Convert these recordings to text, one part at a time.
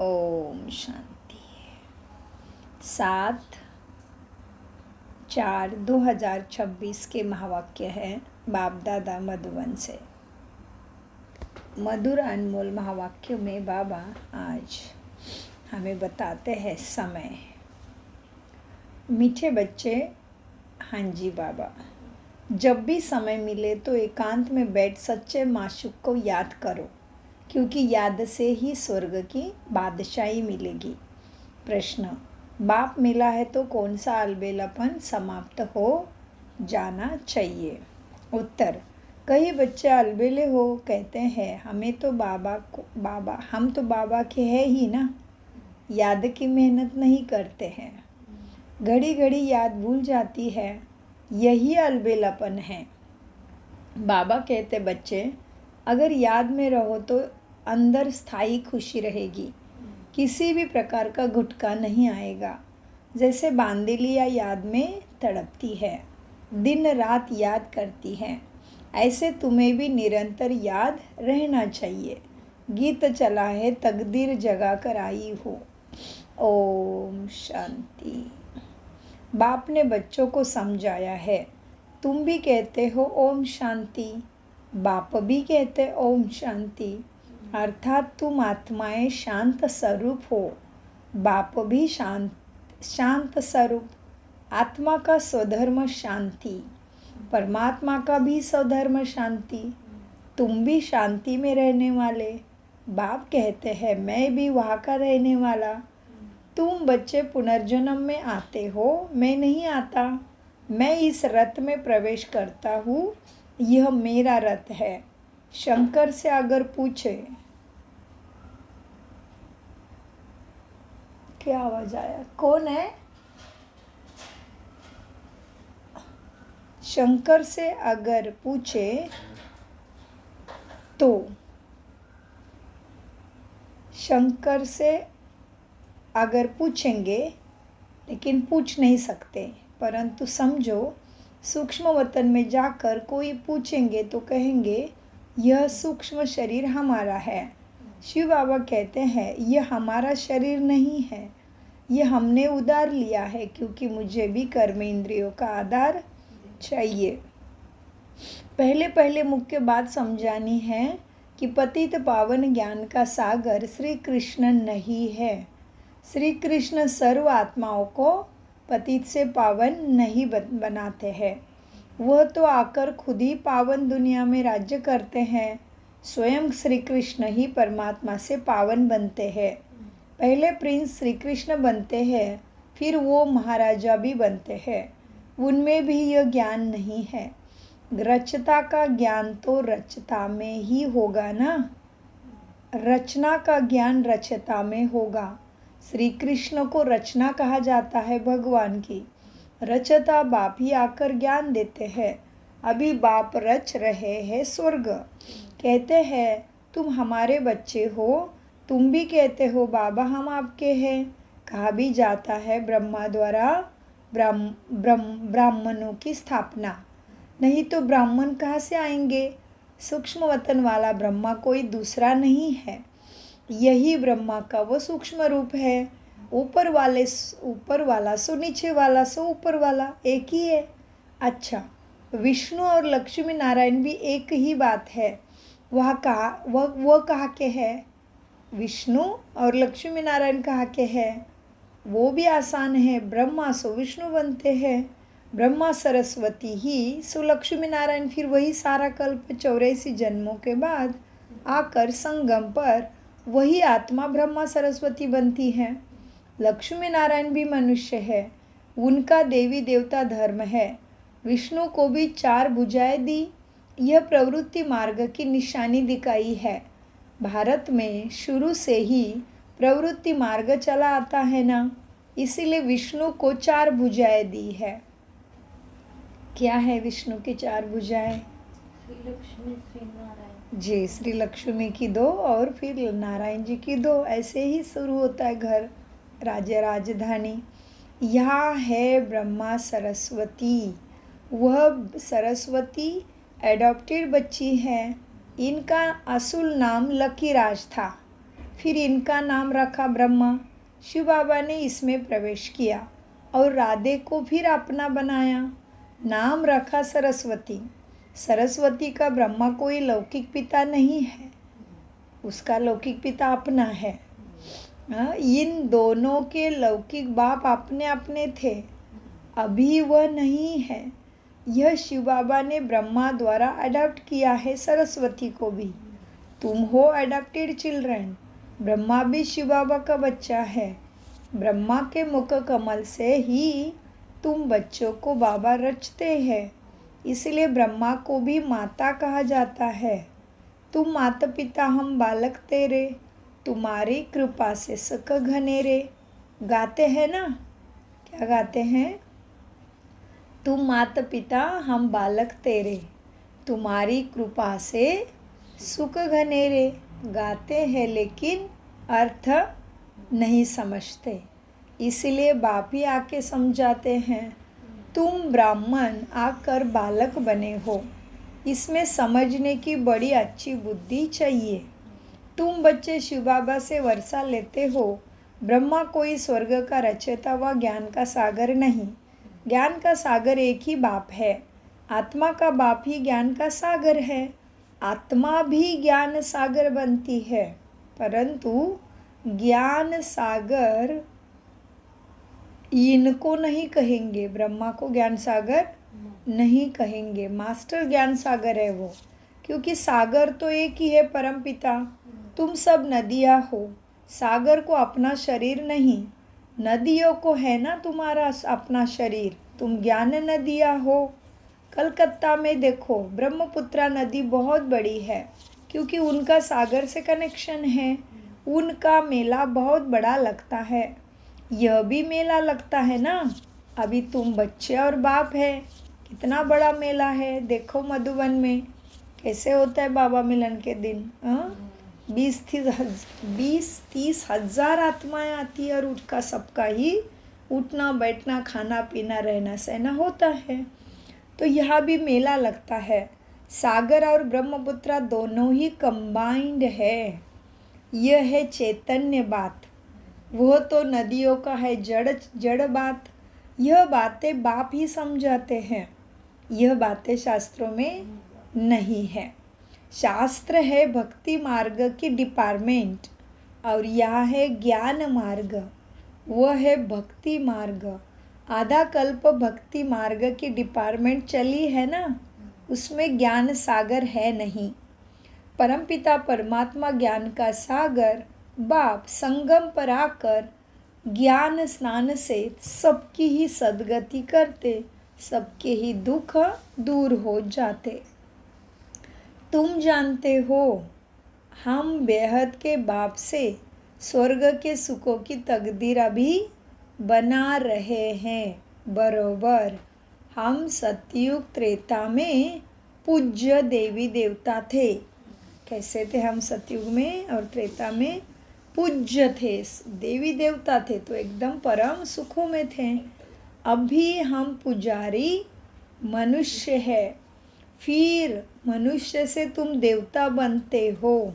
ओम शांति। 7/4/2026 के महावाक्य है बाप दादा मधुबन से। मधुर अनमोल महावाक्यों में बाबा आज हमें बताते हैं समय। मीठे बच्चे, हाँ जी बाबा, जब भी समय मिले तो एकांत में बैठ सच्चे माशूक को याद करो, क्योंकि याद से ही स्वर्ग की बादशाही मिलेगी। प्रश्न, बाप मिला है तो कौन सा अलबेलापन समाप्त हो जाना चाहिए? उत्तर, कई बच्चे अलबेले हो कहते हैं हम तो बाबा के हैं ही ना, याद की मेहनत नहीं करते हैं, घड़ी घड़ी याद भूल जाती है, यही अलबेलापन है। बाबा कहते बच्चे, अगर याद में रहो तो अंदर स्थायी खुशी रहेगी, किसी भी प्रकार का घुटका नहीं आएगा। जैसे बांदेलिया याद में तड़पती है, दिन रात याद करती है, ऐसे तुम्हें भी निरंतर याद रहना चाहिए। गीत चला है तकदीर जगा कर आई हो। ओम शांति। बाप ने बच्चों को समझाया है, तुम भी कहते हो ओम शांति, बाप भी कहते ओम शांति, अर्थात तुम आत्माएं शांत स्वरूप हो, बाप भी शांत स्वरूप। आत्मा का स्वधर्म शांति, परमात्मा का भी स्वधर्म शांति। तुम भी शांति में रहने वाले, बाप कहते हैं मैं भी वहाँ का रहने वाला। तुम बच्चे पुनर्जन्म में आते हो, मैं नहीं आता। मैं इस रथ में प्रवेश करता हूँ, यह मेरा रथ है। शंकर से अगर पूछे, क्या आवाज आया, कौन है? शंकर से अगर पूछे तो शंकर से अगर पूछेंगे, लेकिन पूछ नहीं सकते, परंतु समझो सूक्ष्म वतन में जाकर कोई पूछेंगे तो कहेंगे यह सूक्ष्म शरीर हमारा है। शिव बाबा कहते हैं यह हमारा शरीर नहीं है, यह हमने उधार लिया है, क्योंकि मुझे भी कर्म इंद्रियों का आधार चाहिए। पहले मुख्य बात समझानी है कि पतित पावन ज्ञान का सागर श्री कृष्ण नहीं है। श्री कृष्ण सर्व आत्माओं को पतित से पावन नहीं बनाते हैं, वह तो आकर खुद ही पावन दुनिया में राज्य करते हैं। स्वयं श्री कृष्ण ही परमात्मा से पावन बनते हैं। पहले प्रिंस श्री कृष्ण बनते हैं, फिर वो महाराजा भी बनते हैं। उनमें भी यह ज्ञान नहीं है। रचता का ज्ञान तो रचता में ही होगा ना, रचना का ज्ञान रचता में होगा। श्री कृष्ण को रचना कहा जाता है भगवान की, रचता बाप ही आकर ज्ञान देते हैं। अभी बाप रच रहे हैं स्वर्ग। कहते हैं तुम हमारे बच्चे हो, तुम भी कहते हो बाबा हम आपके हैं। कहा भी जाता है ब्रह्मा द्वारा ब्राह्मणों की स्थापना, नहीं तो ब्राह्मण कहाँ से आएंगे? सूक्ष्म वतन वाला ब्रह्मा कोई दूसरा नहीं है, यही ब्रह्मा का वो सूक्ष्म रूप है। ऊपर वाला सो नीचे वाला सो ऊपर वाला एक ही है। अच्छा, विष्णु और लक्ष्मी नारायण भी एक ही बात है, वह कहाँ के है? विष्णु और लक्ष्मी नारायण कहाँ के हैं? वो भी आसान है, ब्रह्मा सो विष्णु बनते हैं, ब्रह्मा सरस्वती ही सो लक्ष्मी नारायण, फिर वही सारा कल्प 84 जन्मों के बाद आकर संगम पर वही आत्मा ब्रह्मा सरस्वती बनती है। लक्ष्मी नारायण भी मनुष्य है, उनका देवी देवता धर्म है। विष्णु को भी 4 भुजाएं दी, यह प्रवृत्ति मार्ग की निशानी दिखाई है। भारत में शुरू से ही प्रवृत्ति मार्ग चला आता है ना, इसीलिए विष्णु को 4 भुजाएं दी है। क्या है विष्णु की 4 भुजाएं? श्री लक्ष्मी, श्री नारायण जी, श्री लक्ष्मी की 2 और फिर नारायण जी की 2, ऐसे ही शुरू होता है घर, राज्य राजधानी। यहाँ है ब्रह्मा सरस्वती, वह सरस्वती एडॉप्टेड बच्ची है। इनका असुल नाम लकी राज था, फिर इनका नाम रखा ब्रह्मा। शिव बाबा ने इसमें प्रवेश किया और राधे को फिर अपना बनाया, नाम रखा सरस्वती। सरस्वती का ब्रह्मा कोई लौकिक पिता नहीं है, उसका लौकिक पिता अपना है। इन दोनों के लौकिक बाप अपने अपने थे, अभी वह नहीं है। यह शिव बाबा ने ब्रह्मा द्वारा अडॉप्ट किया है सरस्वती को भी। तुम हो अडॉप्टेड चिल्ड्रन। ब्रह्मा भी शिव बाबा का बच्चा है। ब्रह्मा के मुख कमल से ही तुम बच्चों को बाबा रचते हैं, इसलिए ब्रह्मा को भी माता कहा जाता है। तुम माता पिता हम बालक तेरे, तुम्हारी कृपा से सुख घनेरे। गाते हैं ना, क्या गाते हैं? तुम माता पिता हम बालक तेरे, तुम्हारी कृपा से सुख घनेरे। गाते हैं लेकिन अर्थ नहीं समझते, इसलिए बाप ही आके समझाते हैं। तुम ब्राह्मण आकर बालक बने हो, इसमें समझने की बड़ी अच्छी बुद्धि चाहिए। तुम बच्चे शिव बाबा से वर्षा लेते हो। ब्रह्मा कोई स्वर्ग का रचयिता व ज्ञान का सागर नहीं। ज्ञान का सागर एक ही बाप है, आत्मा का बाप ही ज्ञान का सागर है। आत्मा भी ज्ञान सागर बनती है, परंतु ज्ञान सागर इनको नहीं कहेंगे, ब्रह्मा को ज्ञान सागर नहीं कहेंगे। मास्टर ज्ञान सागर है वो, क्योंकि सागर तो एक ही है, परम पिता। तुम सब नदियाँ हो, सागर को अपना शरीर नहीं, नदियों को है ना तुम्हारा अपना शरीर। तुम ज्ञान नदियाँ हो। कलकत्ता में देखो, ब्रह्मपुत्रा नदी बहुत बड़ी है, क्योंकि उनका सागर से कनेक्शन है। उनका मेला बहुत बड़ा लगता है, यह भी मेला लगता है ना। अभी तुम बच्चे और बाप है, कितना बड़ा मेला है। देखो मधुबन में कैसे होता है बाबा मिलन के दिन। 20-30 हजार आत्माएं आती है और उनका सबका ही उठना बैठना खाना पीना रहना सहना होता है। तो यहाँ भी मेला लगता है। सागर और ब्रह्मपुत्रा दोनों ही कंबाइंड है। यह है चैतन्य बात, वह तो नदियों का है जड़ बात। यह बातें बाप ही समझाते हैं, यह बातें शास्त्रों में नहीं है। शास्त्र है भक्ति मार्ग की डिपार्टमेंट और यह है ज्ञान मार्ग, वह है भक्ति मार्ग। आधा कल्प भक्ति मार्ग की डिपार्टमेंट चली है ना, उसमें ज्ञान सागर है नहीं। परमपिता परमात्मा ज्ञान का सागर बाप संगम पर आकर ज्ञान स्नान से सबकी ही सद्गति करते, सबके ही दुख दूर हो जाते। तुम जानते हो, हम बेहद के बाप से स्वर्ग के सुखों की तकदीर अभी बना रहे हैं। बरोबर, हम सतयुग त्रेता में पूज्य देवी देवता थे। कैसे थे हम सतयुग में और त्रेता में? पूज्य थे, देवी देवता थे, तो एकदम परम सुखों में थे। अभी हम पुजारी मनुष्य है, फिर मनुष्य से तुम देवता बनते हो।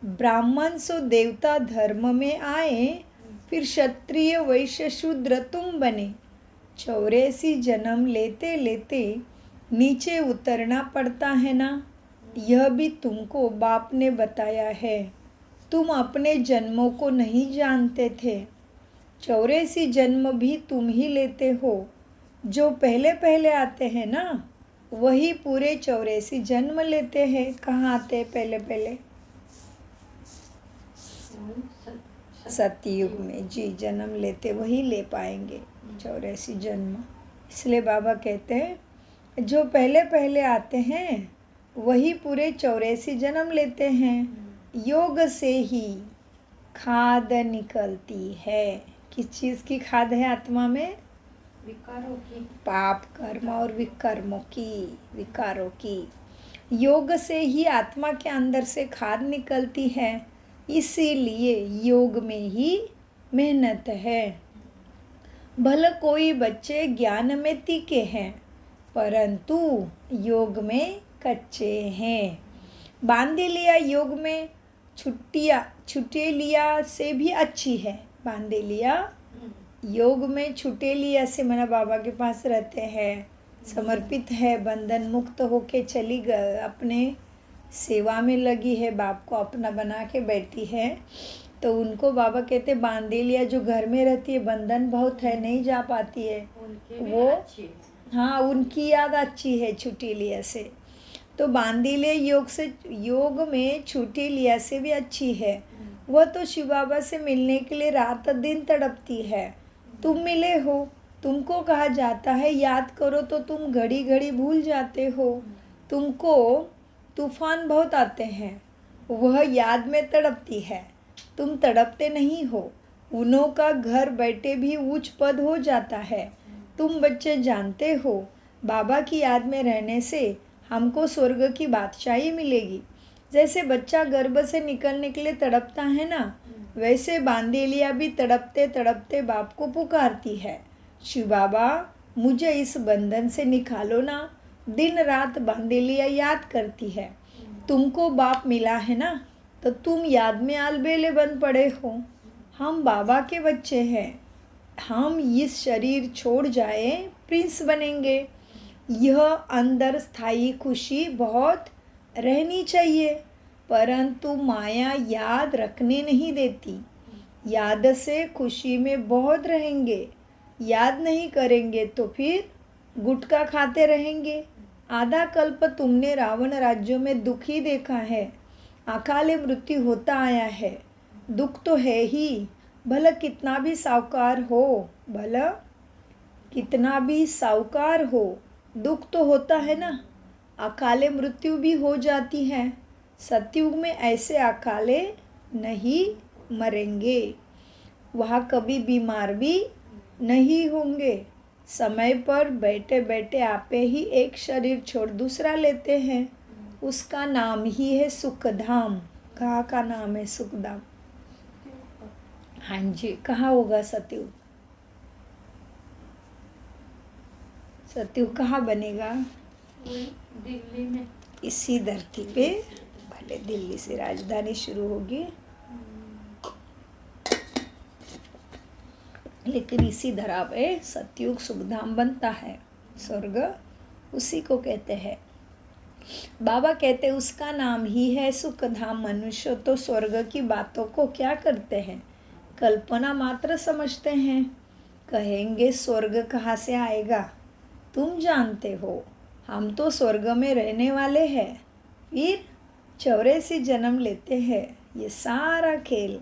ब्राह्मण से देवता धर्म में आए, फिर क्षत्रिय वैश्य शूद्र तुम बने। 84 जन्म लेते लेते नीचे उतरना पड़ता है ना, यह भी तुमको बाप ने बताया है। तुम अपने जन्मों को नहीं जानते थे। 84 जन्म भी तुम ही लेते हो। जो पहले पहले आते हैं ना, वही पूरे 84 जन्म लेते हैं। कहाँ आते हैं पहले पहले? सतयुग में जी जन्म लेते, वही ले पाएंगे 84 जन्म। इसलिए बाबा कहते हैं जो पहले पहले आते हैं वही पूरे 84 जन्म लेते हैं। योग से ही खाद निकलती है। किस चीज़ की खाद है आत्मा में? विकारों की, पाप कर्म और विकर्मों की, विकारों की। योग से ही आत्मा के अंदर से खाद निकलती है, इसीलिए योग में ही मेहनत है। भले कोई बच्चे ज्ञान में तीखे हैं, परंतु योग में कच्चे हैं। बांध लिया योग में, छुटेलिया से भी अच्छी है। बांदेलिया योग में छुटेलिया से मना बाबा के पास रहते हैं, समर्पित है, बंधन मुक्त होके चली अपने सेवा में लगी है, बाप को अपना बना के बैठी है। तो उनको बाबा कहते बांदेलिया जो घर में रहती है, बंधन बहुत है, नहीं जा पाती है, वो हाँ उनकी याद अच्छी है छुटेलिया से। तो बांदेलिया योग में छुटेलिया से भी अच्छी है। वह तो शिव बाबा से मिलने के लिए रात दिन तड़पती है। तुम मिले हो, तुमको कहा जाता है याद करो तो तुम घड़ी घड़ी भूल जाते हो। तुमको तूफान बहुत आते हैं, वह याद में तड़पती है, तुम तड़पते नहीं हो। उन्हों का घर बैठे भी उच्च पद हो जाता है। तुम बच्चे जानते हो बाबा की याद में रहने से हमको स्वर्ग की बादशाही मिलेगी। जैसे बच्चा गर्भ से निकलने के लिए तड़पता है ना, वैसे बांदेलिया भी तड़पते तड़पते बाप को पुकारती है, शिव बाबा मुझे इस बंधन से निकालो ना। दिन रात बांदेलिया याद करती है। तुमको बाप मिला है ना, तो तुम याद में अलबेले बन पड़े हो। हम बाबा के बच्चे हैं, हम इस शरीर छोड़ जाए प्रिंस बनेंगे। यह अंदर स्थायी खुशी बहुत रहनी चाहिए, परंतु माया याद रखने नहीं देती। याद से खुशी में बहुत रहेंगे, याद नहीं करेंगे तो फिर गुटखा खाते रहेंगे। आधा कल्प तुमने रावण राज्यों में दुख ही देखा है, अकाले मृत्यु होता आया है। दुख तो है ही, भला कितना भी साहूकार हो, दुख तो होता है ना। अकाले मृत्यु भी हो जाती है। सतयुग में ऐसे अकाले नहीं मरेंगे, वहाँ कभी बीमार भी नहीं होंगे। समय पर बैठे बैठे आपे ही एक शरीर छोड़ दूसरा लेते हैं, उसका नाम ही है सुखधाम। कहाँ का नाम है सुखधाम? हाँ जी, कहाँ होगा सतयुग? सतयुग कहाँ बनेगा? दिल्ली में। इसी धरती पे, भले दिल्ली से राजधानी शुरू होगी, लेकिन इसी धरा पे सतयुग सुखधाम बनता है। स्वर्ग उसी को कहते हैं। बाबा कहते उसका नाम ही है सुखधाम। मनुष्य तो स्वर्ग की बातों को क्या करते हैं, कल्पना मात्र समझते हैं। कहेंगे स्वर्ग कहाँ से आएगा, तुम जानते हो हम तो स्वर्ग में रहने वाले हैं, फिर 84 जन्म लेते हैं। ये सारा खेल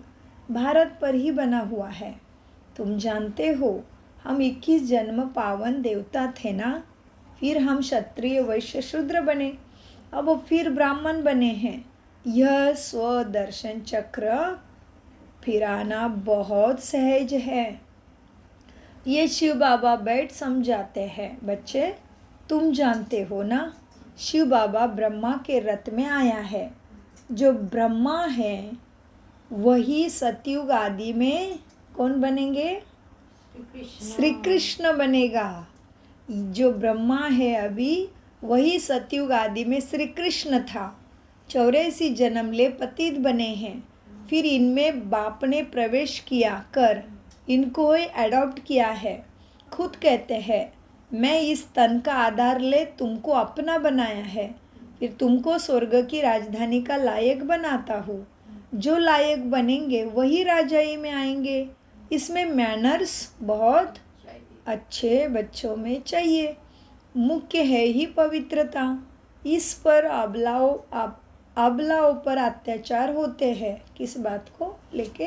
भारत पर ही बना हुआ है। तुम जानते हो हम 21 जन्म पावन देवता थे ना, फिर हम क्षत्रिय वैश्य शूद्र बने, अब फिर ब्राह्मण बने हैं। यह स्वदर्शन चक्र फिराना बहुत सहज है। ये शिव बाबा बैठ समझाते हैं। बच्चे तुम जानते हो ना, शिव बाबा ब्रह्मा के रथ में आया है। जो ब्रह्मा है वही सतयुग आदि में कौन बनेंगे? श्री कृष्ण बनेगा। जो ब्रह्मा है अभी वही सतयुग आदि में श्री कृष्ण था। 84 जन्म ले पतित बने हैं, फिर इनमें बाप ने प्रवेश किया कर इनको ही अडॉप्ट किया है। खुद कहते हैं मैं इस तन का आधार ले तुमको अपना बनाया है, फिर तुमको स्वर्ग की राजधानी का लायक बनाता हूँ। जो लायक बनेंगे वही राजाई में आएंगे। इसमें मैनर्स बहुत अच्छे बच्चों में चाहिए। मुख्य है ही पवित्रता। इस पर अबलाओं पर अत्याचार होते हैं। किस बात को लेके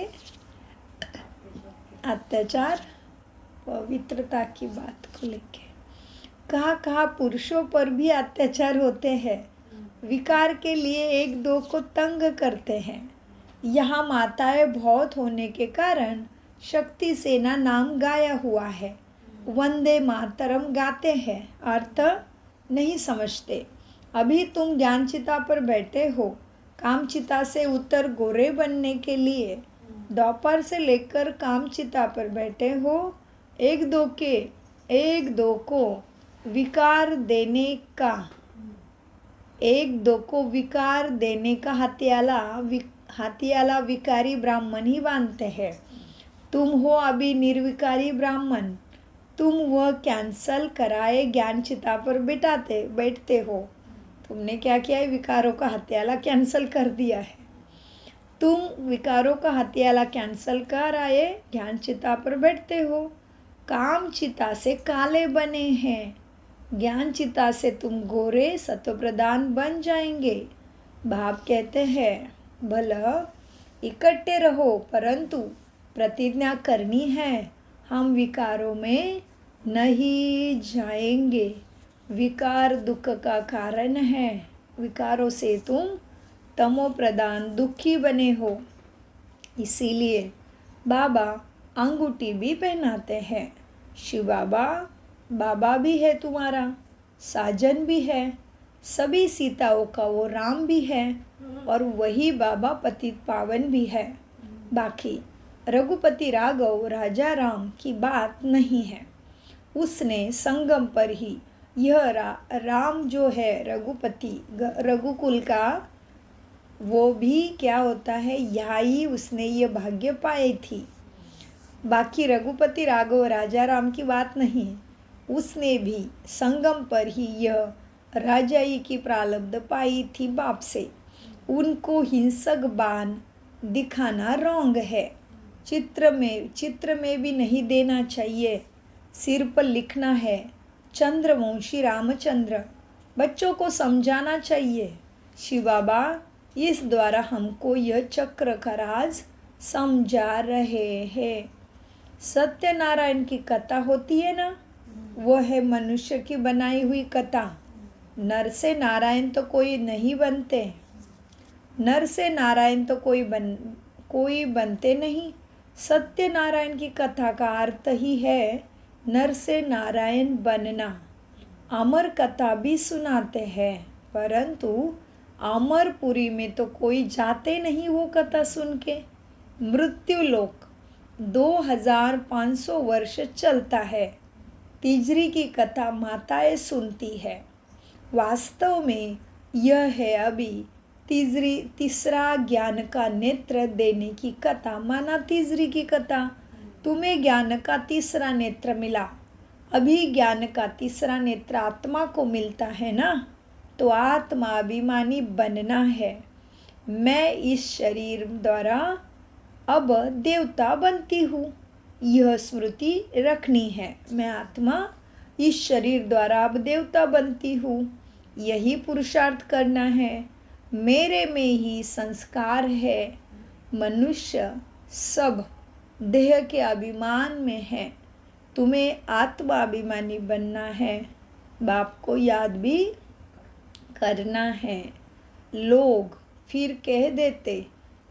अत्याचार? पवित्रता की बात को लेके। कहाँ कहाँ पुरुषों पर भी अत्याचार होते हैं, विकार के लिए एक दो को तंग करते हैं। यहाँ माताएं बहुत होने के कारण शक्ति सेना नाम गाया हुआ है। वंदे मातरम गाते हैं, अर्थ नहीं समझते। अभी तुम ज्ञानचिता पर बैठे हो, कामचिता से उत्तर गोरे बनने के लिए दोपहर से लेकर कामचिता पर बैठे हो। एक दो को विकार देने का हाथियाला विकारी ब्राह्मण ही बांधते हैं। तुम हो अभी निर्विकारी ब्राह्मण, तुम वह कैंसल कराए ज्ञान चिता पर बैठते हो। तुमने क्या किया है? विकारों का हत्याला कैंसल कर दिया है। तुम विकारों का हत्याला कैंसल कर आए ज्ञान चिता पर बैठते हो। काम चिता से काले बने हैं, ज्ञान चिता से तुम गोरे सत्व प्रधान बन जाएंगे। बाप कहते हैं भला इकट्ठे रहो, परंतु प्रतिज्ञा करनी है हम विकारों में नहीं जाएंगे। विकार दुख का कारण है, विकारों से तुम तमो प्रधान दुखी बने हो। इसीलिए बाबा अंगूठी भी पहनाते हैं। शिव बाबा बाबा भी है, तुम्हारा साजन भी है, सभी सीताओं का वो राम भी है, और वही बाबा पतित पावन भी है। बाकी रघुपति राघव राजा राम की बात नहीं है। उसने संगम पर ही यह राम जो है रघुपति रघुकुल का, वो भी क्या होता है, यहाँ ही उसने ये भाग्य पाई थी। बाकी रघुपति राघव राजा राम की बात नहीं, उसने भी संगम पर ही यह राजाई की प्रारब्ध पाई थी बाप से। उनको हिंसक बाण दिखाना रॉन्ग है, चित्र में भी नहीं देना चाहिए। सिर पर लिखना है चंद्रवंशी रामचंद्र, बच्चों को समझाना चाहिए। शिव बाबा इस द्वारा हमको यह चक्र का राज समझा रहे हैं। सत्यनारायण की कथा होती है ना, वो है मनुष्य की बनाई हुई कथा। नर से नारायण तो कोई नहीं बनते, नर से नारायण तो कोई बनते नहीं। सत्यनारायण की कथा का अर्थ ही है नर से नारायण बनना। अमर कथा भी सुनाते हैं, परंतु अमरपुरी में तो कोई जाते नहीं वो कथा सुन के। मृत्यु लोक 2500 वर्ष चलता है। तिजरी की कथा माताएं सुनती है। वास्तव में यह है अभी तीसरा ज्ञान का नेत्र देने की कथा, माना तीसरी की कथा। तुम्हें ज्ञान का तीसरा नेत्र मिला, अभी ज्ञान का तीसरा नेत्र आत्मा को मिलता है ना, तो आत्मा अभिमानी बनना है। मैं इस शरीर द्वारा अब देवता बनती हूँ, यह स्मृति रखनी है। मैं आत्मा इस शरीर द्वारा अब देवता बनती हूँ, यही पुरुषार्थ करना है। मेरे में ही संस्कार है। मनुष्य सब देह के अभिमान में है, तुम्हें आत्मा अभिमानी बनना है। बाप को याद भी करना है। लोग फिर कह देते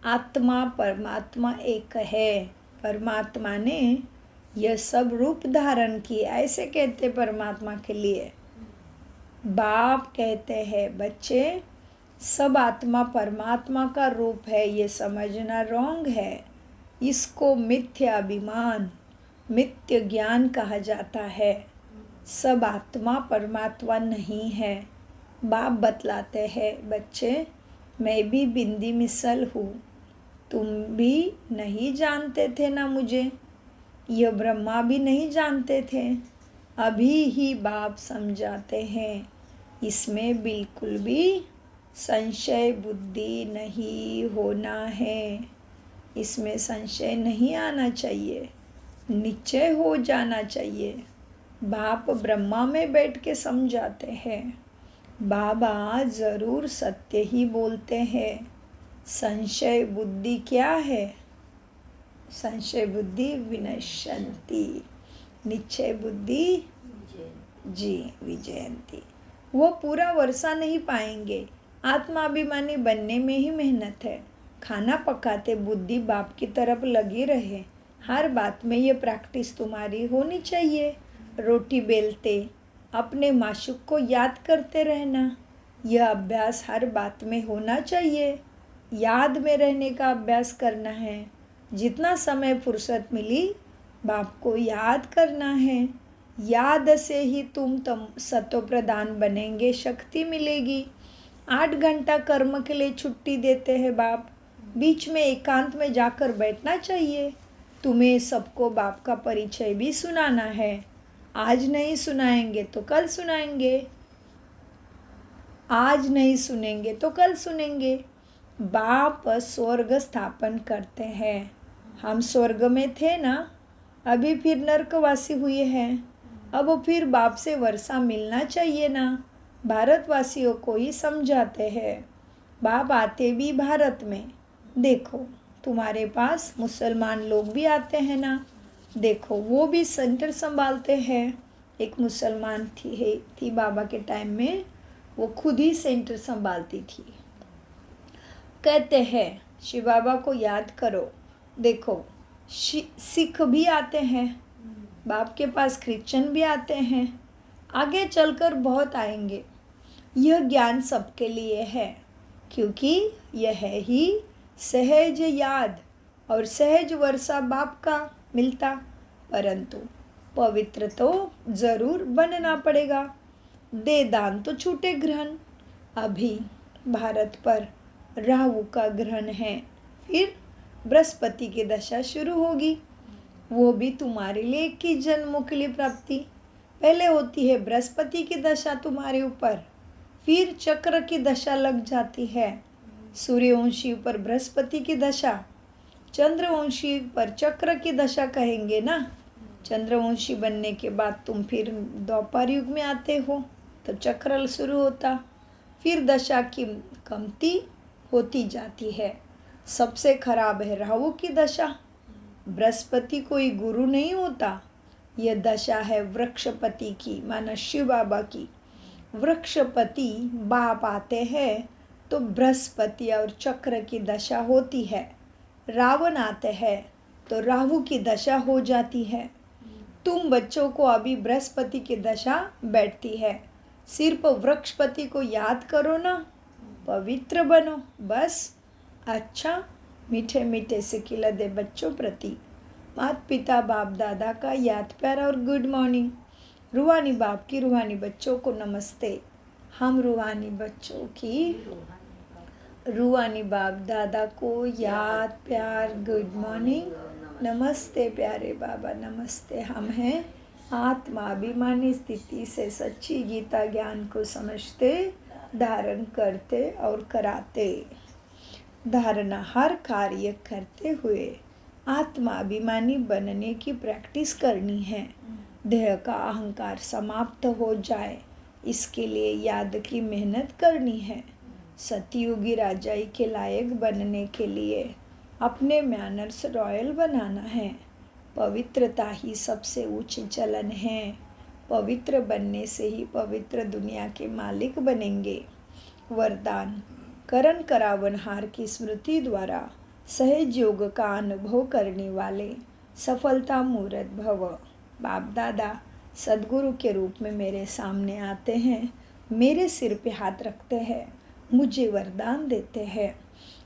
आत्मा परमात्मा एक है, परमात्मा ने यह सब रूप धारण किए, ऐसे कहते परमात्मा के लिए। बाप कहते हैं बच्चे सब आत्मा परमात्मा का रूप है, ये समझना रॉन्ग है। इसको मिथ्या अभिमान, मिथ्य ज्ञान कहा जाता है। सब आत्मा परमात्मा नहीं है। बाप बतलाते हैं बच्चे मैं भी बिंदी मिसल हूँ, तुम भी नहीं जानते थे ना मुझे, यह ब्रह्मा भी नहीं जानते थे, अभी ही बाप समझाते हैं। इसमें बिल्कुल भी संशय बुद्धि नहीं होना है, इसमें संशय नहीं आना चाहिए, निश्चय हो जाना चाहिए। बाप ब्रह्मा में बैठ के समझाते हैं, बाबा ज़रूर सत्य ही बोलते हैं। संशय बुद्धि क्या है? संशय बुद्धि विनश्यन्ति, निश्चय बुद्धि जी विजयंती। वो पूरा वर्षा नहीं पाएंगे। आत्माभिमानी बनने में ही मेहनत है। खाना पकाते बुद्धि बाप की तरफ लगी रहे, हर बात में ये प्रैक्टिस तुम्हारी होनी चाहिए। रोटी बेलते अपने माशूक को याद करते रहना, यह अभ्यास हर बात में होना चाहिए। याद में रहने का अभ्यास करना है। जितना समय फुर्सत मिली बाप को याद करना है। याद से ही तुम सतो प्रधान बनेंगे, शक्ति मिलेगी। 8 घंटा कर्म के लिए छुट्टी देते हैं बाप, बीच में एकांत में जाकर बैठना चाहिए। तुम्हें सबको बाप का परिचय भी सुनाना है। आज नहीं सुनाएंगे तो कल सुनाएंगे, आज नहीं सुनेंगे तो कल सुनेंगे। बाप स्वर्ग स्थापन करते हैं। हम स्वर्ग में थे ना, अभी फिर नरकवासी हुए हैं। अब फिर बाप से वर्षा मिलना चाहिए ना। भारतवासियों को ही समझाते हैं। बाप आते भी भारत में। देखो तुम्हारे पास मुसलमान लोग भी आते हैं ना, देखो वो भी सेंटर संभालते हैं। एक मुसलमान थी बाबा के टाइम में, वो खुद ही सेंटर संभालती थी। कहते हैं शिव बाबा को याद करो। देखो सिख भी आते हैं, बाप के पास क्रिश्चियन भी आते हैं, आगे चलकर बहुत आएंगे। यह ज्ञान सबके लिए है, क्योंकि यह है ही सहज याद और सहज वर्षा बाप का मिलता। परंतु पवित्र तो जरूर बनना पड़ेगा। दे दान तो छूटे ग्रहण। अभी भारत पर राहु का ग्रहण है, फिर बृहस्पति की दशा शुरू होगी। वो भी तुम्हारे लिए की जन्मों के लिए प्राप्ति। पहले होती है बृहस्पति की दशा तुम्हारे ऊपर, फिर चक्र की दशा लग जाती है। सूर्यवंशी पर बृहस्पति की दशा, चंद्रवंशी पर चक्र की दशा कहेंगे ना। चंद्रवंशी बनने के बाद तुम फिर द्वापर युग में आते हो, तो चक्र शुरू होता, फिर दशा की कमती होती जाती है। सबसे खराब है राहु की दशा। बृहस्पति कोई गुरु नहीं होता, यह दशा है वृक्षपति की, माना शिव बाबा की। वृक्षपति बाप आते हैं तो बृहस्पति और चक्र की दशा होती है। रावण आते हैं तो राहु की दशा हो जाती है। तुम बच्चों को अभी बृहस्पति की दशा बैठती है। सिर्फ वृक्षपति को याद करो ना, पवित्र बनो बस। अच्छा मीठे मीठे से खिला दे बच्चों प्रति माता पिता बाप दादा का याद प्यार और गुड मॉर्निंग। रूहानी बाप की रूहानी बच्चों को नमस्ते। हम रूहानी बच्चों की रूहानी बाप दादा को याद प्यार गुड मॉर्निंग, नमस्ते प्यारे बाबा नमस्ते। हम हैं आत्माभिमानी स्थिति से सच्ची गीता ज्ञान को समझते, धारण करते और कराते। धारणा हर कार्य करते हुए आत्माभिमानी बनने की प्रैक्टिस करनी है। देह का अहंकार समाप्त हो जाए, इसके लिए याद की मेहनत करनी है। सतयुगी राजाई के लायक बनने के लिए अपने मैनर्स रॉयल बनाना है। पवित्रता ही सबसे ऊंची चलन है। पवित्र बनने से ही पवित्र दुनिया के मालिक बनेंगे। वरदान करण करावनहार की स्मृति द्वारा सहज योग का अनुभव करने वाले सफलता मूर्त भव। बाप दादा सद्गुरु के रूप में मेरे सामने आते हैं, मेरे सिर पे हाथ रखते हैं, मुझे वरदान देते हैं।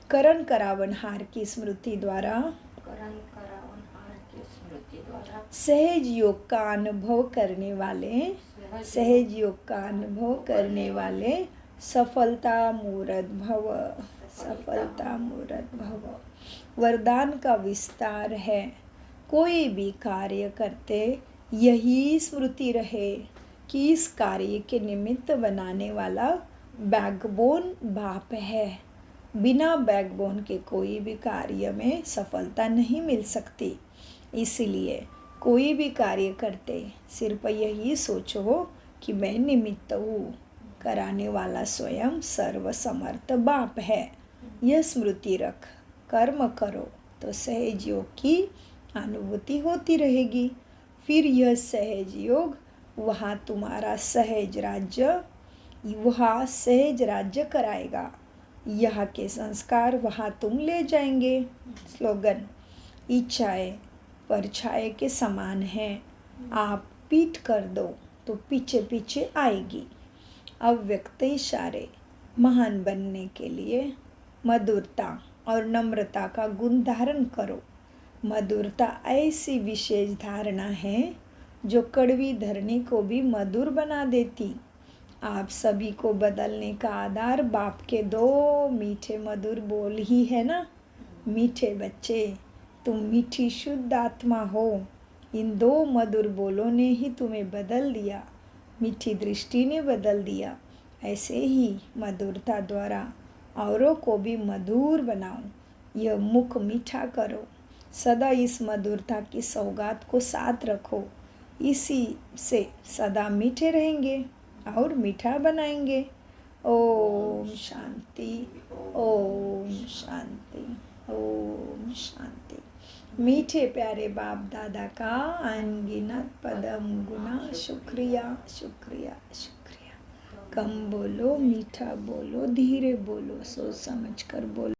करण करावनहार की स्मृति द्वारा सहज योग का अनुभव करने वाले सफलता मूर्त भव, सफलता मूर्त भव। वरदान का विस्तार है, कोई भी कार्य करते यही स्मृति रहे कि इस कार्य के निमित्त बनाने वाला बैकबोन बाप है। बिना बैकबोन के कोई भी कार्य में सफलता नहीं मिल सकती। इसलिए कोई भी कार्य करते सिर्फ यही सोचो कि मैं निमित्त हूँ, कराने वाला स्वयं सर्वसमर्थ बाप है। यह स्मृति रख कर्म करो तो सहज योग की अनुभूति होती रहेगी। फिर यह सहज योग वहाँ तुम्हारा सहज राज्य कराएगा। यहाँ के संस्कार वहाँ तुम ले जाएंगे। स्लोगन इच्छाएं परछाए के समान हैं, आप पीठ कर दो तो पीछे पीछे आएगी। अव्यक्त इशारे महान बनने के लिए मधुरता और नम्रता का गुण धारण करो। मधुरता ऐसी विशेष धारणा है जो कड़वी धरनी को भी मधुर बना देती। आप सभी को बदलने का आधार बाप के दो मीठे मधुर बोल ही है ना। मीठे बच्चे, तुम मीठी शुद्ध आत्मा हो। इन 2 मधुर बोलों ने ही तुम्हें बदल दिया, मीठी दृष्टि ने बदल दिया। ऐसे ही मधुरता द्वारा औरों को भी मधुर बनाओ। यह मुख मीठा करो। सदा इस मधुरता की सौगात को साथ रखो। इसी से सदा मीठे रहेंगे और मीठा बनाएंगे। ओम शांति, ओम शांति, ओम शांति। मीठे प्यारे बाप दादा का अनगिनत पदम गुना शुक्रिया, शुक्रिया, शुक्रिया। कम बोलो, मीठा बोलो, धीरे बोलो, सोच समझ कर बोलो।